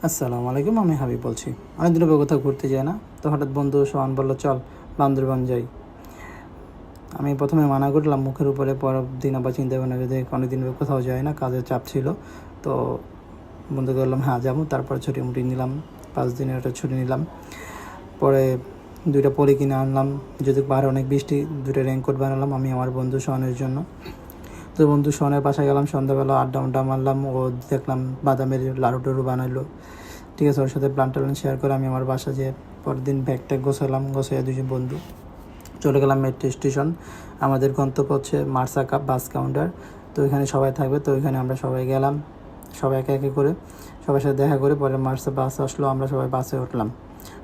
আসসালামু আলাইকুম, আমি হাবিব বলছি। অনেক দিন পর কোথাও ঘুরতে যাই না, তো হঠাৎ বন্ধু সোহান বললো চল বান্দরবান যাই। আমি প্রথমে মানা করলাম মুখের উপরে, পরের দিন আবার চিন্তা ভাবনা করে অনেকদিন পর কোথাও যাই না, কাজের চাপ ছিল। তো বন্ধুকে বললাম হ্যাঁ যাবো। তারপর ছুটি মুটি নিলাম, 5 দিনের একটা ছুটি নিলাম। পরে 2টা পলি কিনে আনলাম, যদি পাহাড়ে অনেক বৃষ্টি, 2টা রেইনকোট বানালাম আমি আমার বন্ধু সোহানের জন্য। তো বন্ধু সোহানের বাসায় গেলাম, সন্ধ্যাবেলা আড্ডা মারলাম। ও দেখলাম বাদামের লাড়ু টাড়ু বানাইলো, ঠিক আছে। ওর সাথে প্ল্যান ট্যান শেয়ার করে আমি আমার বাসা যেয়ে পরের দিন ব্যাগ ট্যাগ গোছালাম। গোছাইয়া 2জন বন্ধু চলে গেলাম মেট্রো স্টেশন। আমাদের গন্তব্য হচ্ছে মার্সা কাপ বাস কাউন্টার। তো ওইখানে সবাই থাকবে, তো ওইখানে আমরা সবাই গেলাম, সবাই একে একে করে সবার সাথে দেখা করে। পরে মার্সা বাস আসলো, আমরা সবাই বাসে উঠলাম।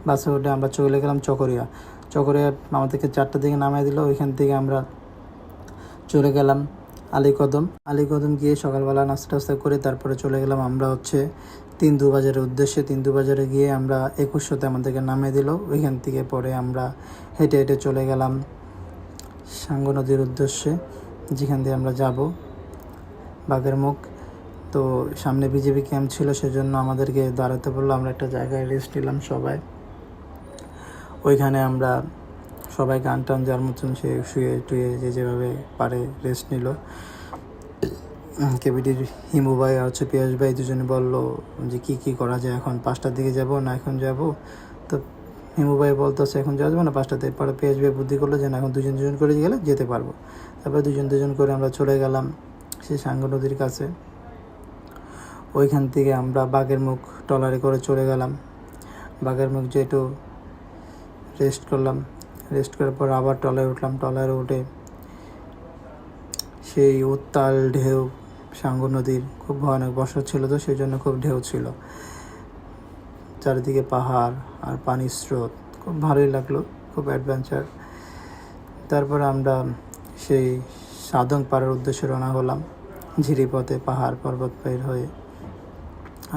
বাসে উঠে আমরা চলে গেলাম চকরিয়া। চকরিয়া আমাদেরকে 4টার দিকে নামাই দিল। ওইখান থেকে আমরা চলে গেলাম আলীকদম গিয়ে সকালবেলা নাস্তা টাস্তা করে তারপরে চলে গেলাম আমরা হচ্ছে তিন্দু বাজারের উদ্দেশ্যে। তিন্দু বাজারে গিয়ে আমরা 2100-তে আমাদেরকে নামিয়ে দিল। ওইখান থেকে পরে আমরা হেঁটে হেঁটে চলে গেলাম সাঙ্গু নদীর উদ্দেশ্যে, যেখান দিয়ে আমরা যাব বাঘের মুখ। তো সামনে বিজেপি ক্যাম্প ছিল, সেজন্য আমাদেরকে দাঁড়াতে বললো। আমরা একটা জায়গায় রেস্ট নিলাম সবাই। ওইখানে আমরা সবাই গান টান যার মতন সে শুয়ে টুয়ে যে যেভাবে পারে রেস্ট নিল। কেবিডির হিমু ভাই আর হচ্ছে পিয়াস ভাই দুজনে বললো যে কী করা যায়, এখন 5টার দিকে যাব না এখন যাব। তো হিমু ভাই বলতেছে এখন যাওয়া যাবে না 5টাতে। পরে পিয়াস ভাই বুদ্ধি করলো যে না, এখন দুজন করে গেলে যেতে পারবো। তারপরে দুজন করে আমরা চলে গেলাম সেই সাঙ্গু নদীর কাছে। ওইখান থেকে আমরা বাঘের মুখ ট্রলারে করে চলে গেলাম। বাঘের মুখ যে একটু রেস্ট করলাম, রেস্ট করার পর আবার ট্রলারে উঠলাম। ট্রলারে উঠে সেই উত্তাল ঢেউ, সাঙ্গু নদীর খুব ভয়ানক বর্ষা ছিল, তো সেই জন্য খুব ঢেউ ছিল, চারিদিকে পাহাড় আর পানির স্রোত, খুব ভালোই লাগলো, খুব অ্যাডভেঞ্চার। তারপর আমরা সেই সাধং পাড়ার উদ্দেশ্যে রওনা হলাম ঝিরিপথে, পাহাড় পর্বত পার হয়ে।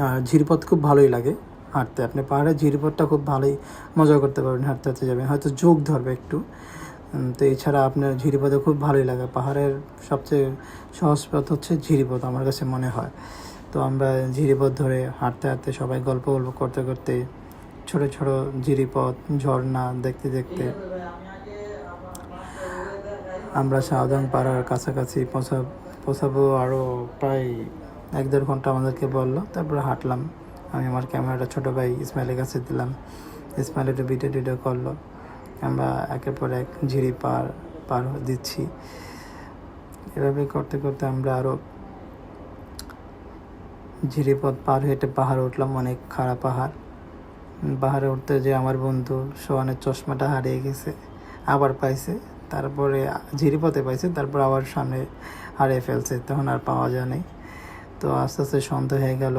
আর ঝিরিপথ খুব ভালোই লাগে হাঁটতে, আপনি পাহাড়ের ঝিরিপথটা খুব ভালোই মজা করতে পারবেন, হাঁটতে হাঁটতে যাবেন, হয়তো যোগ ধরবে একটু। তো এছাড়া আপনার ঝিরিপথে খুব ভালোই লাগে। পাহাড়ের সবচেয়ে সহজ পথ হচ্ছে ঝিরিপথ আমার কাছে মনে হয়। তো আমরা ঝিরিপথ ধরে হাঁটতে হাঁটতে সবাই গল্প করতে করতে ছোট ছোট ঝিরিপথ, ঝর্ণা দেখতে দেখতে আমরা সাউদাং পাড়ার কাছাকাছি পৌঁছাবো। আরও প্রায় 1-1.5 ঘন্টা আমাদেরকে বললো। তারপরে হাঁটলাম। আমি আমার ক্যামেরাটা ছোটো ভাই ইসমাইলের কাছে দিলাম, ইসমাইল একটু ভিডিও করলো। আমরা একের পর এক ঝিরি পার দিচ্ছি। এভাবে করতে করতে আমরা আরও ঝিরিপথ পার হেঁটে পাহাড়ে উঠলাম, অনেক খাড়া পাহাড়। পাহাড়ে উঠতে যে আমার বন্ধু সোহানের চশমাটা হারিয়ে গেছে, আবার পাইছে। তারপরে ঝিরিপথে পাইছে, তারপর আবার সামনে হারিয়ে ফেলছে, তখন আর পাওয়া যায় নাই। তো আস্তে আস্তে সন্ধ্যা হয়ে গেল।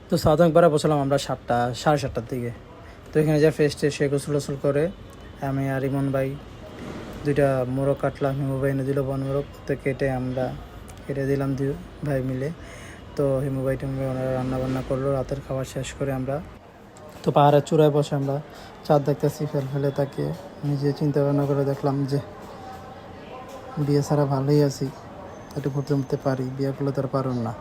তো সাউদাং পাড়া পৌঁছলাম আমরা 7:30-7:30টার দিকে। তো এখানে যা ফ্রেশ ট্রেশ গোসল করে আমি আর ইমন ভাই 2টা মোরগ কাটলাম, হিমু ভাই এনে দিল বন মোরগ। তো কেটে দিলাম 2 ভাই মিলে। তো হিমু ভাই ওনারা রান্নাবান্না করলো। রাতের খাবার শেষ করে আমরা তো পাহাড়ের চূড়ায় বসে আমরা চাঁদ দেখতেছি ফেলে তাকে। নিজে চিন্তা ভাবনা করে দেখলাম যে বিয়ে ছাড়া ভালোই আছি, একটু ঘুরতে পারি, বিয়ে করলে তো আর পারুন না।